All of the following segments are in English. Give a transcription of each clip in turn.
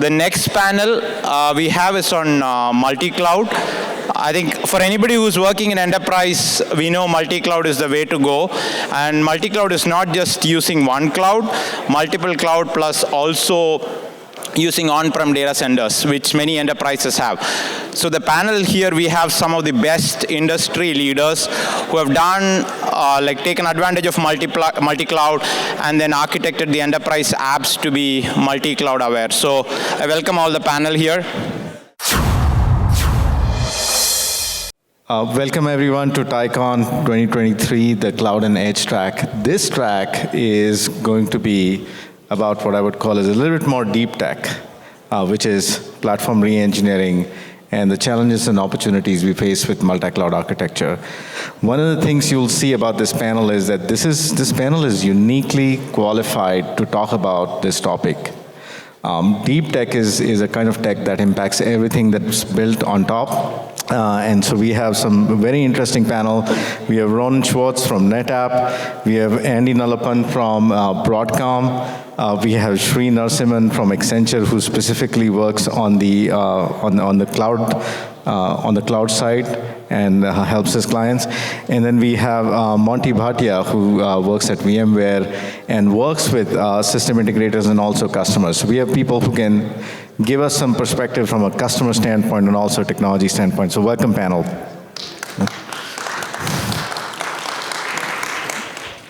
The next panel we have is on multi-cloud. I think for anybody who's working in enterprise, we know multi-cloud is the way to go. And multi-cloud is not just using one cloud, multiple cloud plus also using on-prem data centers, which many enterprises have. So the panel here, we have some of the best industry leaders who have done, taken advantage of multi-cloud and then architected the enterprise apps to be multi-cloud aware. So I welcome all the panel here. Welcome everyone to TiEcon 2023, the Cloud and Edge track. This track is going to be about what I would call as a little bit more deep tech, which is platform re-engineering and the challenges and opportunities we face with multi-cloud architecture. One of the things you'll see about this panel is that this panel is uniquely qualified to talk about this topic. Deep tech is a kind of tech that impacts everything that's built on top. And so we have some very interesting panel. We have Ronen Schwartz from NetApp. We have Andy Nallappan from Broadcom. We have Sri Narasimhan from Accenture, who specifically works on the cloud side and helps his clients. And then we have Monty Bhatia, who works at VMware and works with system integrators and also customers. So we have people who can give us some perspective from a customer standpoint and also technology standpoint. So welcome, panel.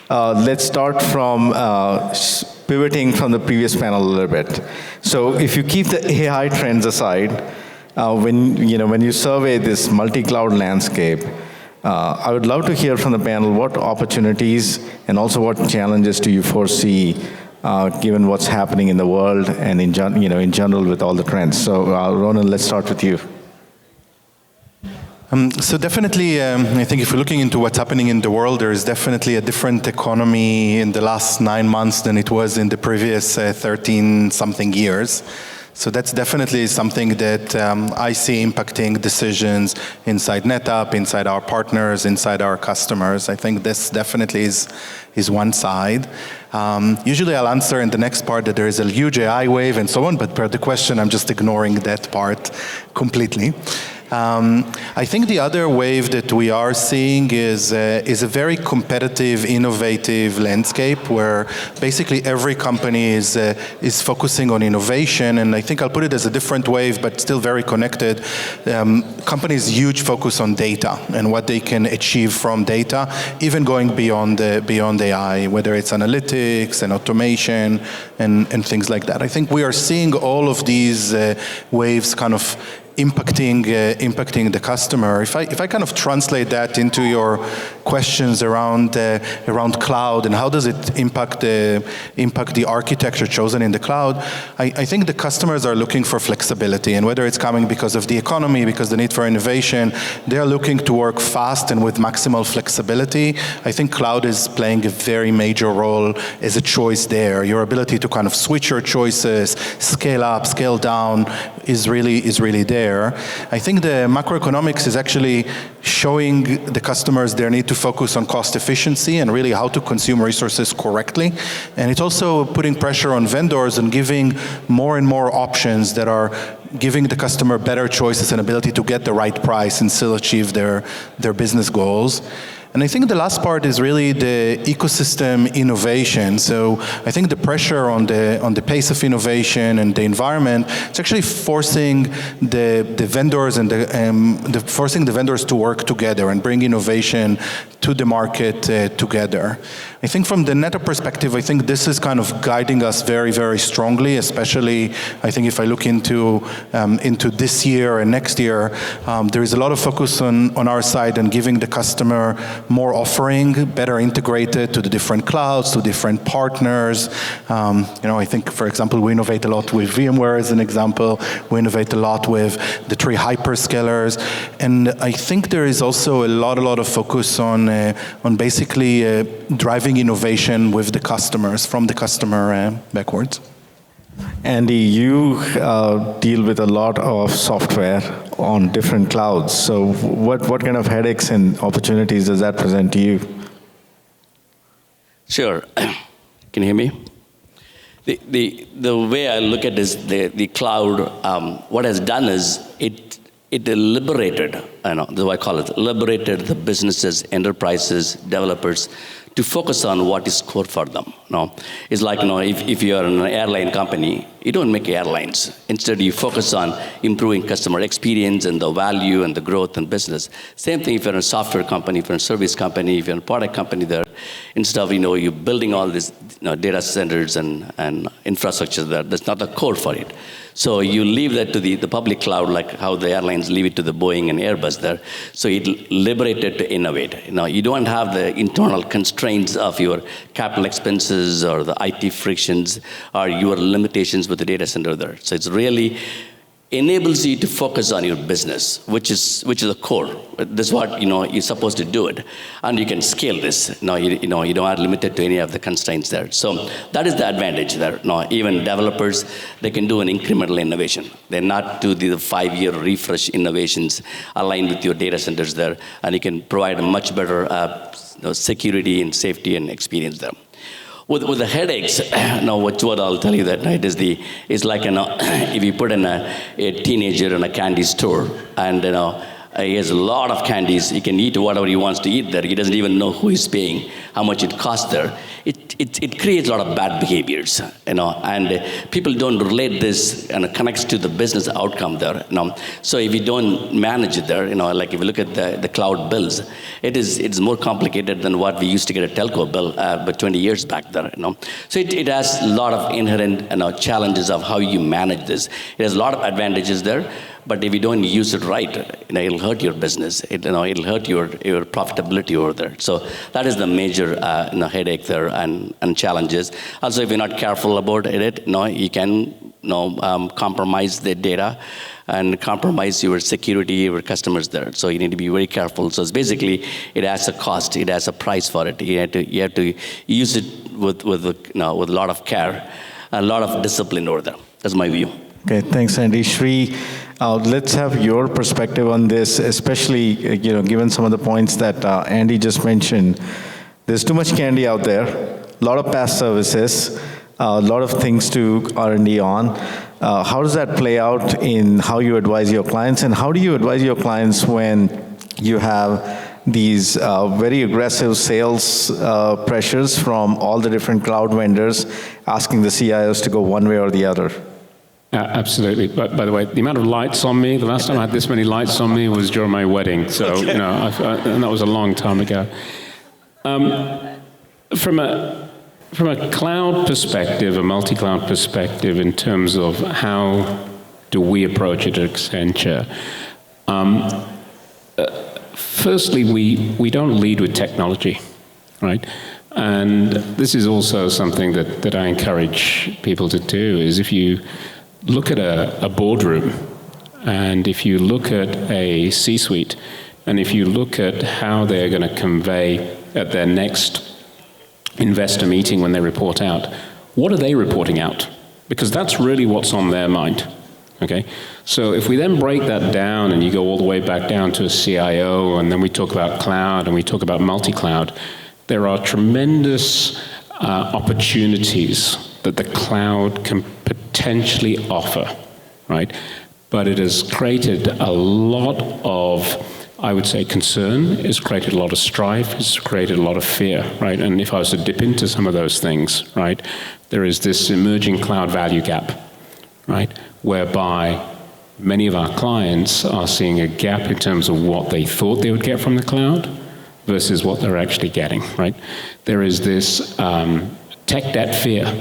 Let's start from pivoting from the previous panel a little bit. So if you keep the AI trends aside, when you survey this multi-cloud landscape, I would love to hear from the panel what opportunities and also what challenges do you foresee given what's happening in the world and in general with all the trends. So Ronen, let's start with you. So definitely, I think if you're looking into what's happening in the world, there is definitely a different economy in the last 9 months than it was in the previous 13-something years. So that's definitely something that I see impacting decisions inside NetApp, inside our partners, inside our customers. I think this definitely is one side. Usually I'll answer in the next part that there is a huge AI wave and so on, but per the question, I'm just ignoring that part completely. I think the other wave that we are seeing is a very competitive, innovative landscape where basically every company is focusing on innovation, and I think I'll put it as a different wave, but still very connected. Companies' huge focus on data and what they can achieve from data, even going beyond AI, whether it's analytics and automation and things like that. I think we are seeing all of these waves kind of impacting the customer. If I kind of translate that into your questions around cloud and how does it impact the architecture chosen in the cloud, I think the customers are looking for flexibility, and whether it's coming because of the economy, because the need for innovation, they are looking to work fast and with maximal flexibility. I think cloud is playing a very major role as a choice there. Your ability to kind of switch your choices, scale up, scale down is really there. I think the macroeconomics is actually showing the customers their need to focus on cost efficiency and really how to consume resources correctly. And it's also putting pressure on vendors and giving more and more options that are giving the customer better choices and ability to get the right price and still achieve their business goals. And I think the last part is really the ecosystem innovation. So I think the pressure on the pace of innovation and the environment, it's actually forcing the vendors and forcing the vendors to work together and bring innovation to the market together. I think from the NetApp perspective, I think this is kind of guiding us very, very strongly, especially I think if I look into this year and next year, there is a lot of focus on our side and giving the customer more offering, better integrated to the different clouds, to different partners. I think, for example, we innovate a lot with VMware as an example. We innovate a lot with the 3 hyperscalers. And I think there is also a lot of focus on basically driving innovation with the customers, from the customer backwards. Andy, you deal with a lot of software on different clouds. So what kind of headaches and opportunities does that present to you? Sure. Can you hear me? The way I look at this, the cloud, what has done is it liberated, the way I call it, liberated the businesses, enterprises, developers to focus on what is core for them. It's like, if you're an airline company, you don't make airlines. Instead, you focus on improving customer experience and the value and the growth and business. Same thing if you're a software company, if you're a service company, if you're a product company there, instead of, you building all these data centers and infrastructure there, that's not the core for it. So you leave that to the public cloud, like how the airlines leave it to the Boeing and Airbus there. So it liberated to innovate. You don't have the internal constraints of your capital expenses or the IT frictions or your limitations with the data center there. So it's really enables you to focus on your business, which is the core. This is what you're supposed to do it, and you can scale this. You don't are limited to any of the constraints there. So that is the advantage there. Even developers, they can do an incremental innovation. They're not do the 5-year refresh innovations aligned with your data centers there, and you can provide a much better security and safety and experience there. With the headaches, what I'll tell you that night is like, if you put in a teenager in a candy store, and he has a lot of candies, he can eat whatever he wants to eat there. He doesn't even know who is paying, how much it costs there. It creates a lot of bad behaviors, and people don't relate this and it connects to the business outcome there. So if you don't manage it there, like if you look at the cloud bills, it's more complicated than what we used to get a telco bill but 20 years back there. So it has a lot of inherent challenges of how you manage this. It has a lot of advantages there. But if you don't use it right, it'll hurt your business. It'll hurt your profitability over there. So that is the major headache there and challenges. Also, if you're not careful about it, you can compromise the data and compromise your security, your customers there. So you need to be very careful. So it's basically, it has a cost, it has a price for it. You have to use it with a lot of care, a lot of discipline over there. That's my view. Okay, thanks, Andy. Shri, let's have your perspective on this, especially given some of the points that Andy just mentioned. There's too much candy out there, a lot of PaaS services, a lot of things to R&D on. How does that play out in how you advise your clients, and how do you advise your clients when you have these very aggressive sales pressures from all the different cloud vendors asking the CIOs to go one way or the other? Absolutely. But by the way, the amount of lights on me, the last time I had this many lights on me was during my wedding. So, and that was a long time ago. From a cloud perspective, a multi-cloud perspective, in terms of how do we approach it at Accenture, firstly, we don't lead with technology, right? And this is also something that I encourage people to do, is if you look at a boardroom, and if you look at a C-suite, and if you look at how they're going to convey at their next investor meeting when they report out, what are they reporting out? Because that's really what's on their mind, okay? So if we then break that down and you go all the way back down to a CIO, and then we talk about cloud and we talk about multi-cloud, there are tremendous opportunities that the cloud can potentially offer, right? But it has created a lot of, I would say, concern. It's created a lot of strife. It's created a lot of fear, right? And if I was to dip into some of those things, right, there is this emerging cloud value gap, right, whereby many of our clients are seeing a gap in terms of what they thought they would get from the cloud versus what they're actually getting, right? There is this tech debt fear.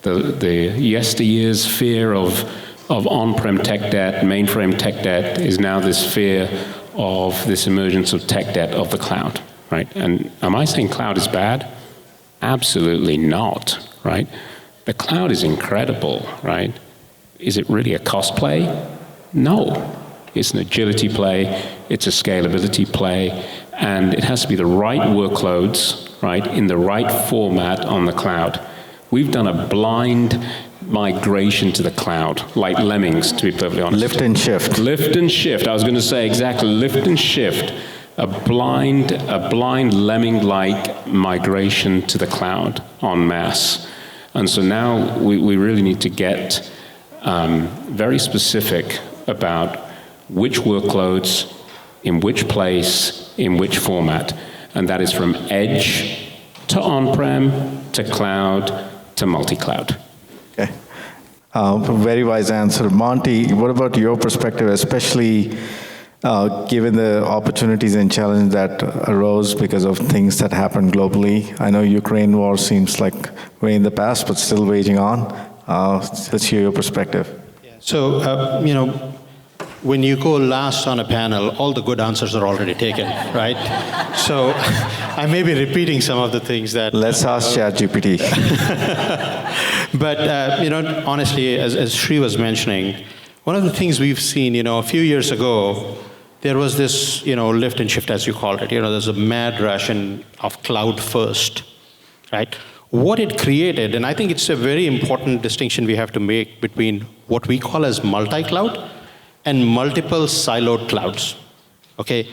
The yesteryear's fear of on-prem tech debt, mainframe tech debt, is now this fear of this emergence of tech debt of the cloud, right? And am I saying cloud is bad? Absolutely not, right? The cloud is incredible, right? Is it really a cost play? No. It's an agility play, it's a scalability play, and it has to be the right workloads, right, in the right format on the cloud. We've done a blind migration to the cloud, like lemmings, to be perfectly honest. Lift and shift. Lift and shift. I was going to say exactly, lift and shift. A blind lemming-like migration to the cloud en masse. And so now we really need to get very specific about which workloads, in which place, in which format. And that is from edge to on-prem to cloud to multi-cloud. Okay. Very wise answer. Monty, what about your perspective, especially given the opportunities and challenges that arose because of things that happened globally? I know Ukraine war seems like way in the past, but still waging on. Let's hear your perspective. So, when you go last on a panel, all the good answers are already taken, right? So, I may be repeating some of the things that... Let's ask ChatGPT. But, honestly, as Sri was mentioning, one of the things we've seen, a few years ago, there was this, lift and shift, as you called it. There's a mad rush of cloud first, right? What it created, and I think it's a very important distinction we have to make between what we call as multi-cloud and multiple siloed clouds, okay?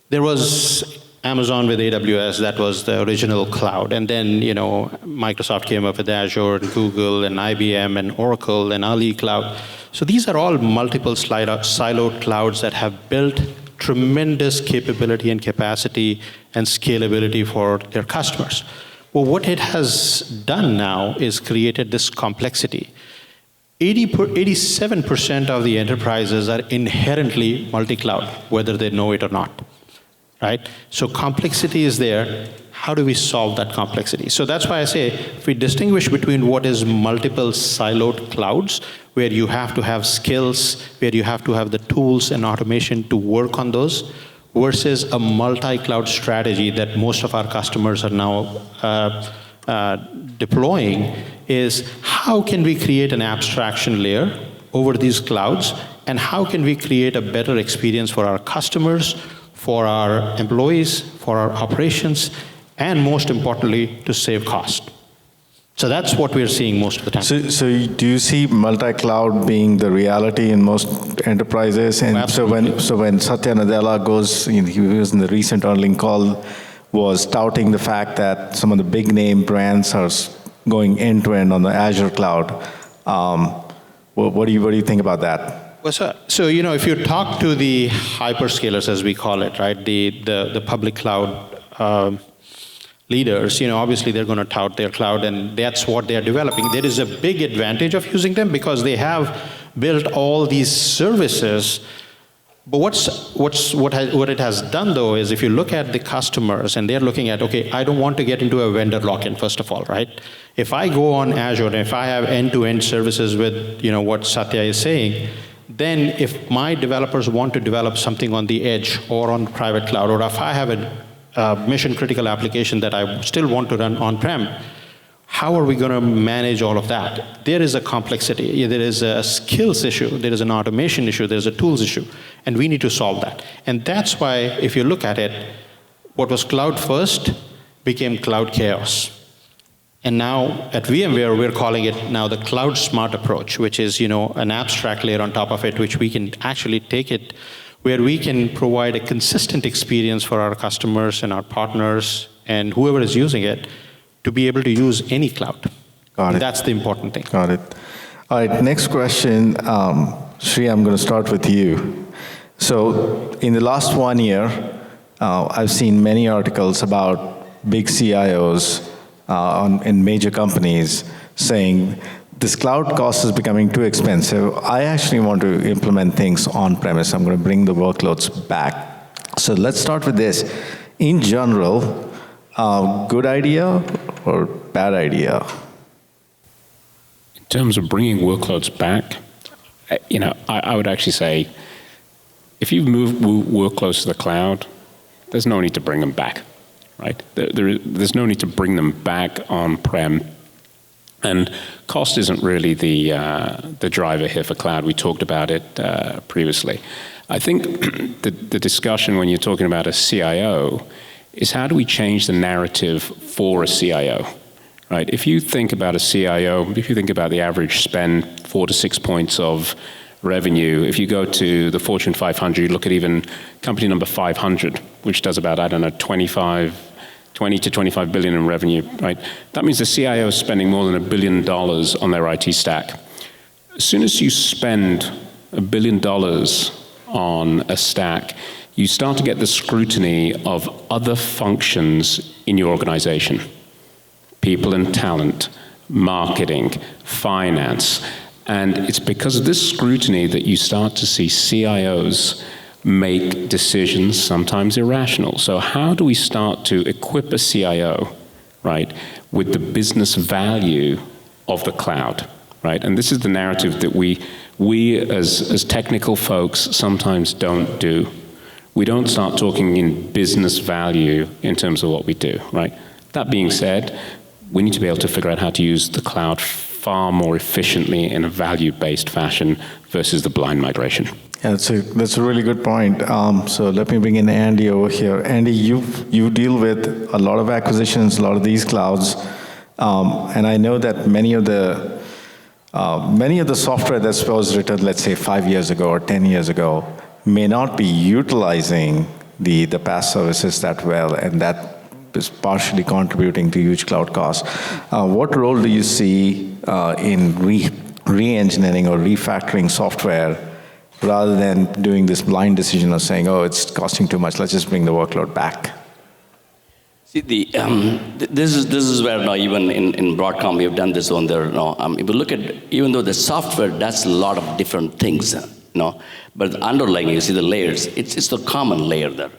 There was Amazon with AWS, that was the original cloud. And then, Microsoft came up with Azure and Google and IBM and Oracle and Ali Cloud. So these are all multiple siloed clouds that have built tremendous capability and capacity and scalability for their customers. Well, what it has done now is created this complexity. 87% of the enterprises are inherently multi-cloud, whether they know it or not, right? So complexity is there. How do we solve that complexity? So that's why I say, if we distinguish between what is multiple siloed clouds, where you have to have skills, where you have to have the tools and automation to work on those, versus a multi-cloud strategy that most of our customers are now deploying, is how can we create an abstraction layer over these clouds, and how can we create a better experience for our customers, for our employees, for our operations, and most importantly, to save cost. So that's what we're seeing most of the time. So do you see multi-cloud being the reality in most enterprises? And Absolutely. so when Satya Nadella goes, he was in the recent earnings call, was touting the fact that some of the big name brands are going end-to-end on the Azure cloud. What do you think about that? Well, so if you talk to the hyperscalers, as we call it, right, the public cloud leaders, obviously they're going to tout their cloud, and that's what they're developing. There is a big advantage of using them because they have built all these services. But what it has done, though, is if you look at the customers and they're looking at, okay, I don't want to get into a vendor lock-in, first of all, right? If I go on Azure and if I have end-to-end services with, what Satya is saying, then if my developers want to develop something on the edge or on private cloud, or if I have a mission-critical application that I still want to run on-prem, how are we going to manage all of that? There is a complexity. There is a skills issue. There is an automation issue. There's a tools issue. And we need to solve that. And that's why, if you look at it, what was cloud first became cloud chaos. And now, at VMware, we're calling it now the cloud smart approach, which is, an abstract layer on top of it, which we can actually take it where we can provide a consistent experience for our customers and our partners and whoever is using it to be able to use any cloud. Got it. That's the important thing. Got it. All right, next question. Sri, I'm going to start with you. So in the last 1 year, I've seen many articles about big CIOs in major companies saying, this cloud cost is becoming too expensive. I actually want to implement things on-premise. I'm going to bring the workloads back. So let's start with this. In general, good idea or bad idea? In terms of bringing workloads back, I would actually say, if you've moved workloads to the cloud, there's no need to bring them back, right? There's no need to bring them back on-prem. And cost isn't really the driver here for cloud. We talked about it previously. I think the discussion when you're talking about a CIO is how do we change the narrative for a CIO, right? If you think about a CIO, if you think about the average spend, 4 to 6 points of revenue, if you go to the Fortune 500, you look at even company number 500, which does about, 25 20 to 25 billion in revenue, right? That means the CIO is spending more than $1 billion on their IT stack. As soon as you spend $1 billion on a stack, you start to get the scrutiny of other functions in your organization. People and talent, marketing, finance. And it's because of this scrutiny that you start to see CIOs make decisions, sometimes irrational. So how do we start to equip a CIO, right, with the business value of the cloud, right? And this is the narrative that we as technical folks sometimes don't do. We don't start talking in business value in terms of what we do, right? That being said, we need to be able to figure out how to use the cloud far more efficiently in a value-based fashion versus the blind migration. Yeah, that's a really good point. So let me bring in Andy over here. Andy, you deal with a lot of acquisitions, a lot of these clouds, and I know that many of the software that was written, let's say 5 years ago or 10 years ago, may not be utilizing the PaaS services that well, and that is partially contributing to huge cloud costs. What role do you see in re-engineering or refactoring software rather than doing this blind decision of saying, oh, it's costing too much, let's just bring the workload back? See, this is where now even in Broadcom we have done this on there. If you look at, even though the software does a lot of different things, but the underlying, you see the layers, it's the common layer there.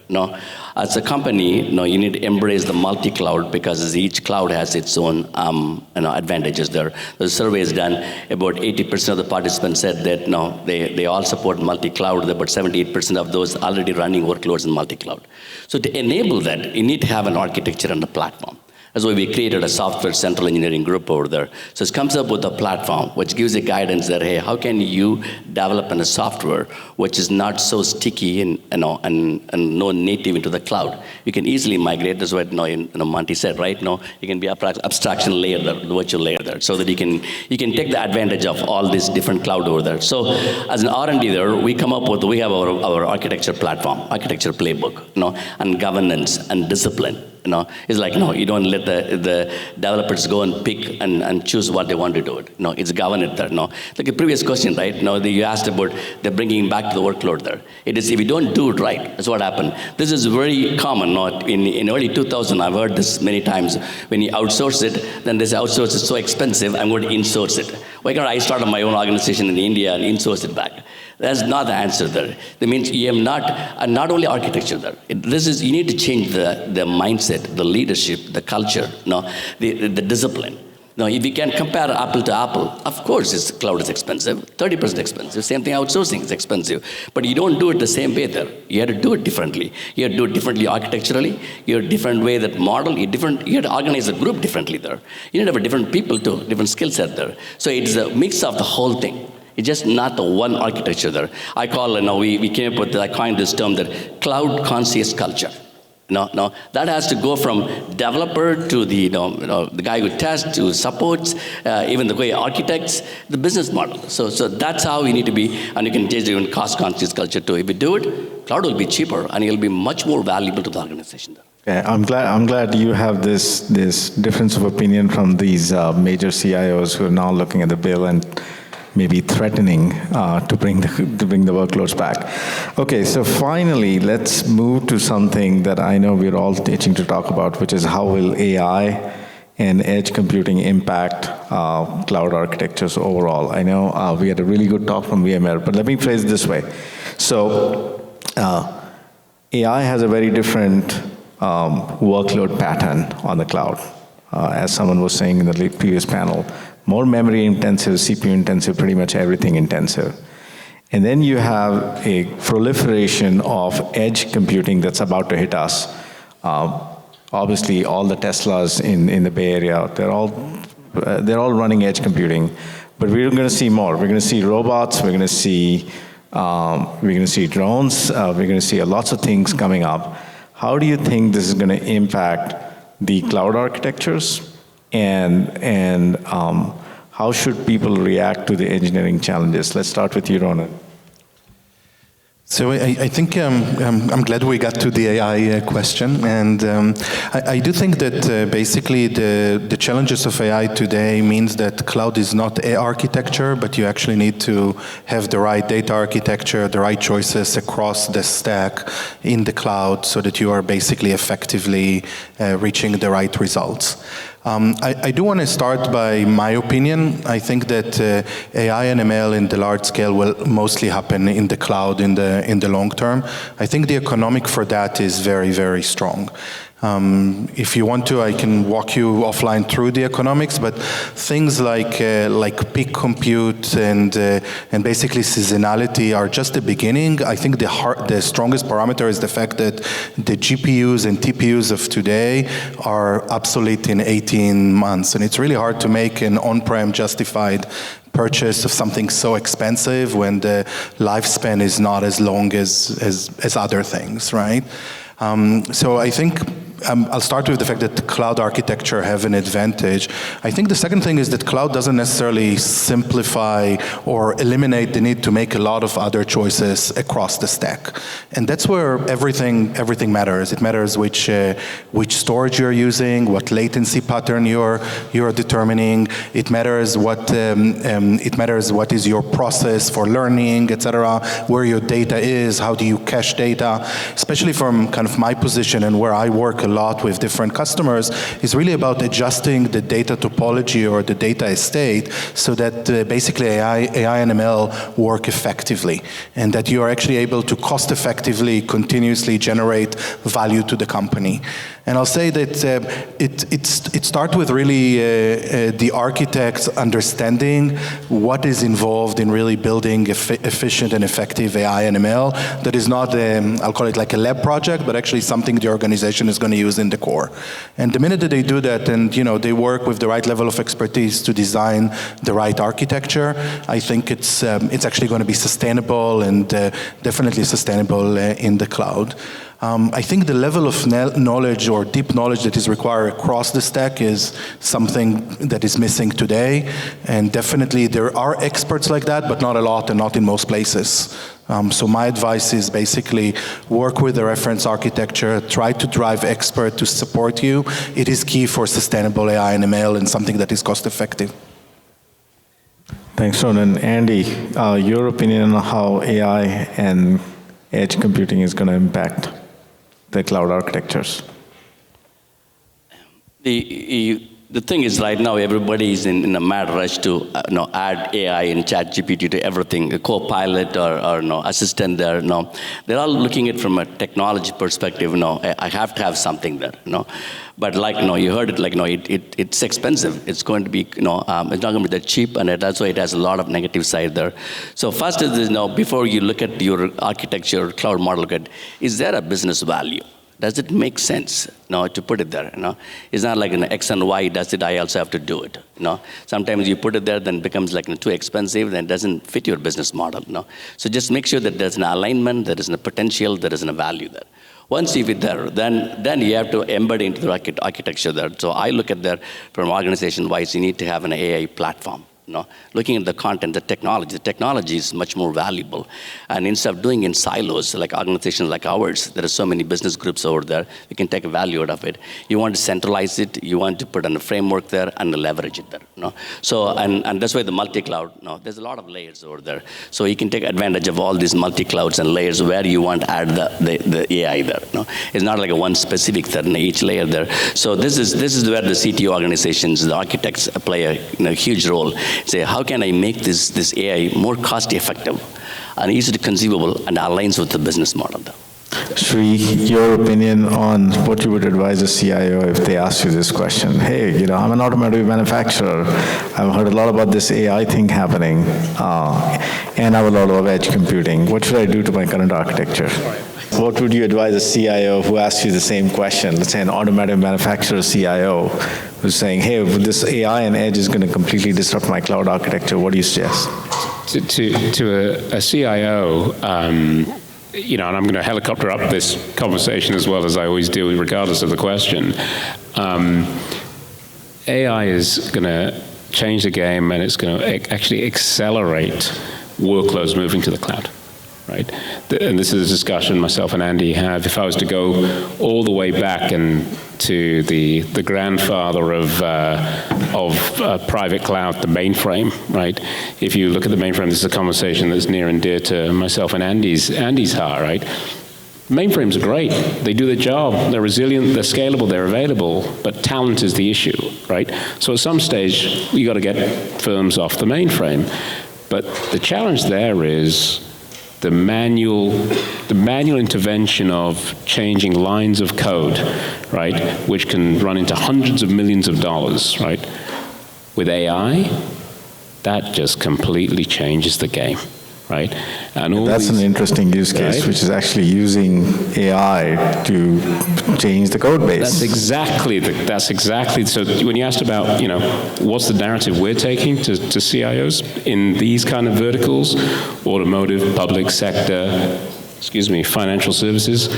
As a company, you need to embrace the multi-cloud because each cloud has its own advantages there. The survey is done, about 80% of the participants said that they all support multi-cloud, about 78% of those already running workloads in multi-cloud. So to enable that, you need to have an architecture and a platform. That's why we created a software central engineering group over there. So it comes up with a platform which gives you guidance that, hey, how can you develop a software which is not so sticky and no native into the cloud? You can easily migrate. That's what Monty said, right? You can be abstraction layer there, the virtual layer there, so that you can take the advantage of all this different cloud over there. So as an R&D there, we have our architecture platform, architecture playbook, and governance and discipline. It's like, you don't let the developers go and pick and choose what they want to do. It's governed there. Like a previous question, right? You asked about the bringing back to the workload there. It is, if you don't do it right, that's what happened. This is very common. In early 2000, I've heard this many times. When you outsource it, then this outsource is so expensive, I'm going to insource it. Why can't I start my own organization in India and insource it back? That's not the answer there. That means you have not only architecture there. You need to change the mindset, the leadership, the culture, the discipline. If you can compare apple to apple, of course cloud is expensive, 30% expensive. Same thing, outsourcing is expensive. But you don't do it the same way there. You have to do it differently. You have to do it differently architecturally. You have a different way that model. You have to organize the group differently there. You need to have a different people too, different skill set there. So it's a mix of the whole thing. It's just not the one architecture there. I call, we came up with, I coined this term that cloud conscious culture. That has to go from developer to the guy who tests, to supports, even the way architects, the business model. So that's how we need to be, and you can change even cost conscious culture too. If you do it, cloud will be cheaper and it'll be much more valuable to the organization. Yeah, I'm glad you have this difference of opinion from these major CIOs who are now looking at the bill and maybe threatening to bring the workloads back. Okay, so finally, let's move to something that I know we're all itching to talk about, which is how will AI and edge computing impact cloud architectures overall. I know we had a really good talk from VMware, but let me phrase it this way. So AI has a very different workload pattern on the cloud, as someone was saying in the previous panel. More memory intensive, CPU intensive, pretty much everything intensive. And then you have a proliferation of edge computing that's about to hit us. Obviously, all the Teslas in the Bay Area, they're all running edge computing. But we're going to see more. We're going to see robots. We're going to see drones. We're going to see lots of things coming up. How do you think this is going to impact the cloud architectures? And how should people react to the engineering challenges? Let's start with you, Ronen. So I think I'm glad we got to the AI question, and I do think that basically the challenges of AI today means that cloud is not a architecture, but you actually need to have the right data architecture, the right choices across the stack in the cloud so that you are basically effectively reaching the right results. I do want to start by my opinion. I think that AI and ML in the large scale will mostly happen in the cloud in the long term. I think the economic for that is very, very strong. If you want to, I can walk you offline through the economics, but things like peak compute and basically seasonality are just the beginning. I think the strongest parameter is the fact that the GPUs and TPUs of today are obsolete in 18 months, and it's really hard to make an on-prem justified purchase of something so expensive when the lifespan is not as long as other things, right? So I think I'll start with the fact that the cloud architecture have an advantage. I think the second thing is that cloud doesn't necessarily simplify or eliminate the need to make a lot of other choices across the stack. And that's where everything matters. It matters which storage you're using, what latency pattern you're determining. It matters what is your process for learning, etc., where your data is, how do you cache data, especially from kind of my position and where I work a lot with different customers, is really about adjusting the data topology or the data estate so that basically AI and ML work effectively, and that you are actually able to cost effectively, continuously generate value to the company. And I'll say that it starts with really the architects understanding what is involved in really building efficient and effective AI and ML that is not, I'll call it like a lab project, but actually something the organization is going to use in the core. And the minute that they do that and they work with the right level of expertise to design the right architecture, I think it's actually going to be sustainable and definitely sustainable in the cloud. I think the level of knowledge or deep knowledge that is required across the stack is something that is missing today. And definitely there are experts like that, but not a lot and not in most places. So my advice is basically work with the reference architecture, try to drive expert to support you. It is key for sustainable AI and ML and something that is cost effective. Thanks, Ronen. Andy, your opinion on how AI and edge computing is going to impact the cloud architectures? The thing is, right now everybody is in a mad rush to add AI and ChatGPT to everything, a co-pilot or assistant there. They're all looking at it from a technology perspective. I have to have something there. But you heard it, it's expensive. It's going to be it's not going to be that cheap, and that's why it has a lot of negative side there. So first is before you look at your architecture cloud model, is there a business value? Does it make sense to put it there? It's not like an X and Y does it, I also have to do it. Sometimes you put it there, then it becomes too expensive, then it doesn't fit your business model. So just make sure that there's an alignment, there is a potential, there is a value there. Once you fit there, then you have to embed into the architecture there. So I look at that from organization-wise, you need to have an AI platform. Looking at the content, the technology is much more valuable. And instead of doing in silos, like organizations like ours, there are so many business groups over there, we can take a value out of it. You want to centralize it, you want to put in a framework there and leverage it there. So, and that's why the multi-cloud, there's a lot of layers over there. So you can take advantage of all these multi-clouds and layers where you want to add the AI there. It's not like a one specific thing in each layer there. So this is where the CTO organizations, the architects play a huge role. Say, how can I make this AI more cost effective and easily conceivable and aligns with the business model? Sri, your opinion on what you would advise a CIO if they ask you this question? Hey, I'm an automotive manufacturer. I've heard a lot about this AI thing happening, and I have a lot of edge computing. What should I do to my current architecture? What would you advise a CIO who asks you the same question? Let's say an automotive manufacturer CIO who's saying, hey, this AI and edge is going to completely disrupt my cloud architecture. What do you suggest? To a CIO, and I'm going to helicopter up this conversation as well as I always do, regardless of the question. AI is going to change the game, and it's going to actually accelerate workloads moving to the cloud. right? And this is a discussion myself and Andy have. If I was to go all the way back and to the grandfather of private cloud, the mainframe, right? If you look at the mainframe, this is a conversation that's near and dear to myself and Andy's heart, right? Mainframes are great. They do their job. They're resilient, they're scalable, they're available, but talent is the issue, right? So at some stage, you got to get firms off the mainframe. But the challenge there is the manual intervention of changing lines of code, right, which can run into hundreds of millions of dollars, right? With AI, that just completely changes the game. Right? And all that's an interesting use case, right? Which is actually using AI to change the code base. That's exactly. So when you asked about, what's the narrative we're taking to CIOs in these kind of verticals, automotive, public sector, financial services,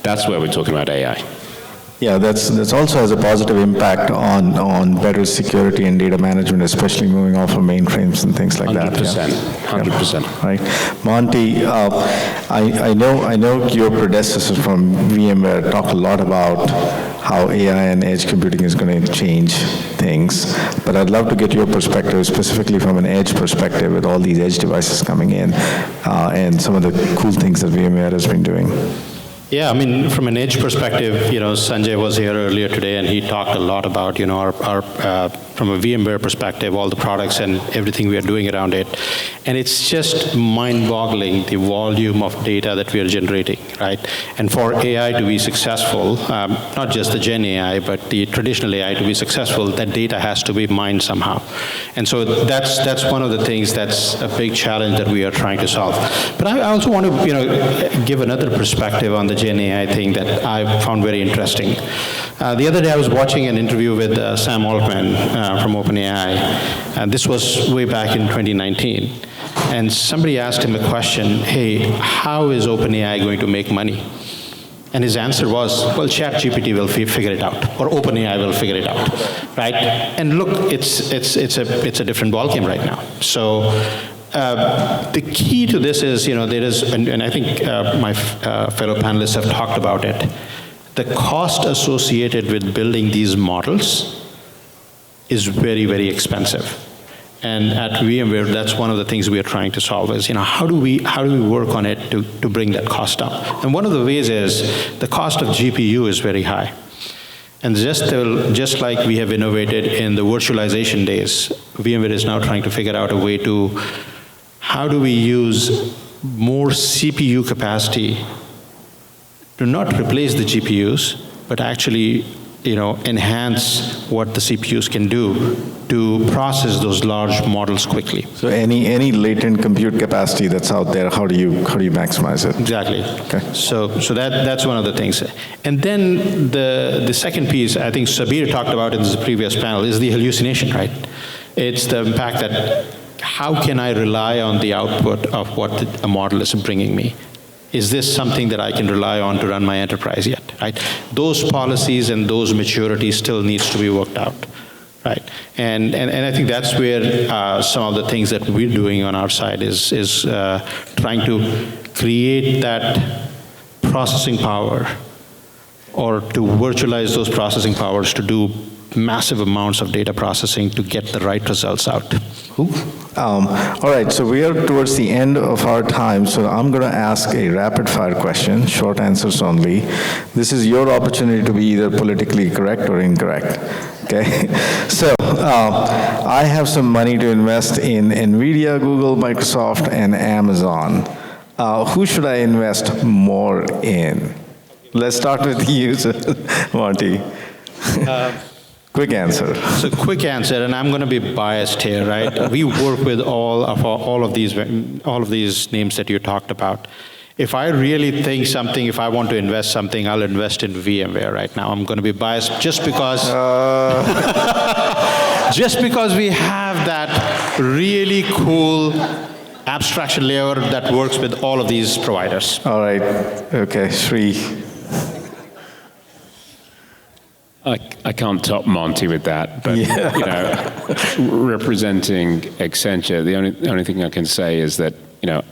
that's where we're talking about AI. Yeah, that's also has a positive impact on better security and data management, especially moving off of mainframes and things like 100%, that. 100%. Right, Monty. I know your predecessors from VMware talked a lot about how AI and edge computing is going to change things, but I'd love to get your perspective, specifically from an edge perspective, with all these edge devices coming in, and some of the cool things that VMware has been doing. Yeah, I mean, from an edge perspective, Sanjay was here earlier today, and he talked a lot about, our from a VMware perspective, all the products and everything we are doing around it. And it's just mind-boggling, the volume of data that we are generating, right? And for AI to be successful, not just the Gen AI, but the traditional AI to be successful, that data has to be mined somehow. And so that's one of the things that's a big challenge that we are trying to solve. But I also want to, give another perspective on the Gen AI thing that I found very interesting. The other day I was watching an interview with Sam Altman from OpenAI, and this was way back in 2019. And somebody asked him the question, hey, how is OpenAI going to make money? And his answer was, well, ChatGPT will figure it out, or OpenAI will figure it out, right? And look, it's a different ballgame right now. So the key to this is, there is, and I think my fellow panelists have talked about it, the cost associated with building these models is very, very expensive. And at VMware, that's one of the things we are trying to solve is, how do we work on it to bring that cost down? And one of the ways is the cost of GPU is very high. And just like we have innovated in the virtualization days, VMware is now trying to figure out a way to, how do we use more CPU capacity to not replace the GPUs, but actually enhance what the CPUs can do to process those large models quickly. So any latent compute capacity that's out there, how do you maximize it? Exactly. Okay. So that's one of the things. And then the second piece, I think Sabir talked about in the previous panel, is the hallucination, right? It's the impact that how can I rely on the output of what a model is bringing me? Is this something that I can rely on to run my enterprise yet, right? Those policies and those maturities still needs to be worked out, right? And I think that's where some of the things that we're doing on our side is trying to create that processing power, or to virtualize those processing powers to do massive amounts of data processing to get the right results out. All right, so we are towards the end of our time, so I'm going to ask a rapid-fire question, short answers only. This is your opportunity to be either politically correct or incorrect, okay? So I have some money to invest in NVIDIA, Google, Microsoft, and Amazon. Who should I invest more in? Let's start with you, Monty. Quick answer. So quick answer, and I'm going to be biased here, right? We work with all of these names that you talked about. If I really think something, if I want to invest something, I'll invest in VMware right now. I'm going to be biased just because we have that really cool abstraction layer that works with all of these providers. All right. Okay, Sri. I can't top Monty with that, but representing Accenture, the only thing I can say is that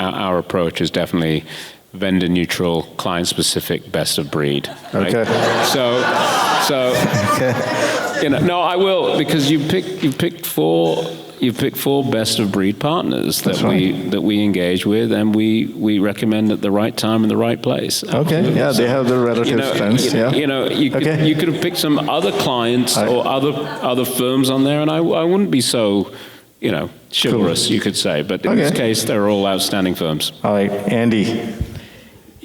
our approach is definitely vendor neutral, client specific, best of breed. Right? Okay. So no, I will, because you picked four best of breed partners that we engage with, and we recommend at the right time in the right place. Okay, yeah, they have the relative strengths. You could have picked some other clients or other firms on there, and I wouldn't be so chivalrous, you could say. But in this case, they're all outstanding firms. All right, Andy.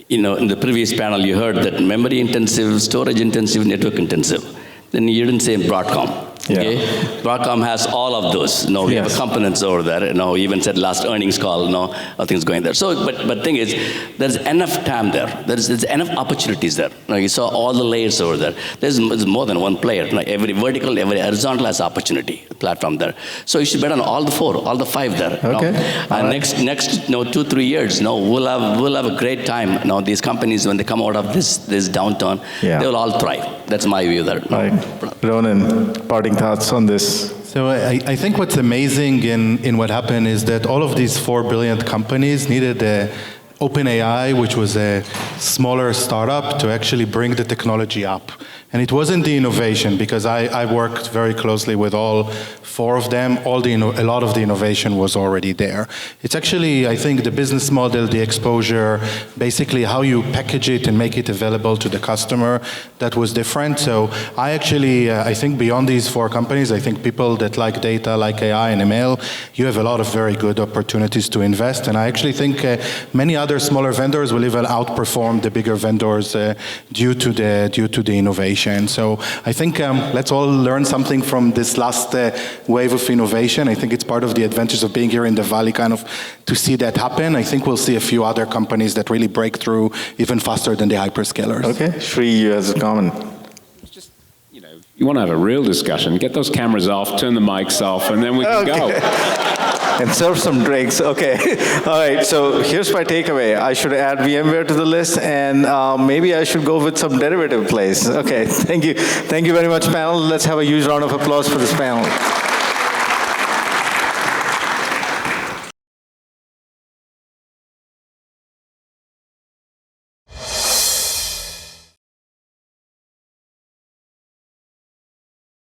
In the previous panel, you heard that memory intensive, storage intensive, network intensive. Then you didn't say Broadcom. Okay? Broadcom has all of those. We have components over there. Even said last earnings call, nothing's going there. So, but thing is, there's enough time there. There's enough opportunities there. You saw all the layers over there. There's more than one player. Every vertical, every horizontal has opportunity platform there. So you should bet on all the four, all the five there. Okay. Next 2-3 years, we'll have a great time. These companies, when they come out of this downturn, they will all thrive. That's my view there. Right. Ronen, parting thoughts on this? So I think what's amazing in what happened is that all of these 4 billion companies needed OpenAI, which was a smaller startup, to actually bring the technology up. And it wasn't the innovation, because I worked very closely with all 4 of them. A lot of the innovation was already there. It's actually, I think, the business model, the exposure, basically how you package it and make it available to the customer, that was different. So I think beyond these 4 companies, I think people that like data, like AI and ML, you have a lot of very good opportunities to invest. And I actually think many other smaller vendors will even outperform the bigger vendors due to the innovation. So I think let's all learn something from this last wave of innovation. I think it's part of the advantage of being here in the Valley, kind of to see that happen. I think we'll see a few other companies that really break through even faster than the hyperscalers. Okay, Shri, you has a comment. You want to have a real discussion, get those cameras off, turn the mics off, and then we can go. And serve some drinks. Okay. All right. So here's my takeaway. I should add VMware to the list, and maybe I should go with some derivative plays. Okay. Thank you. Thank you very much, panel. Let's have a huge round of applause for this panel.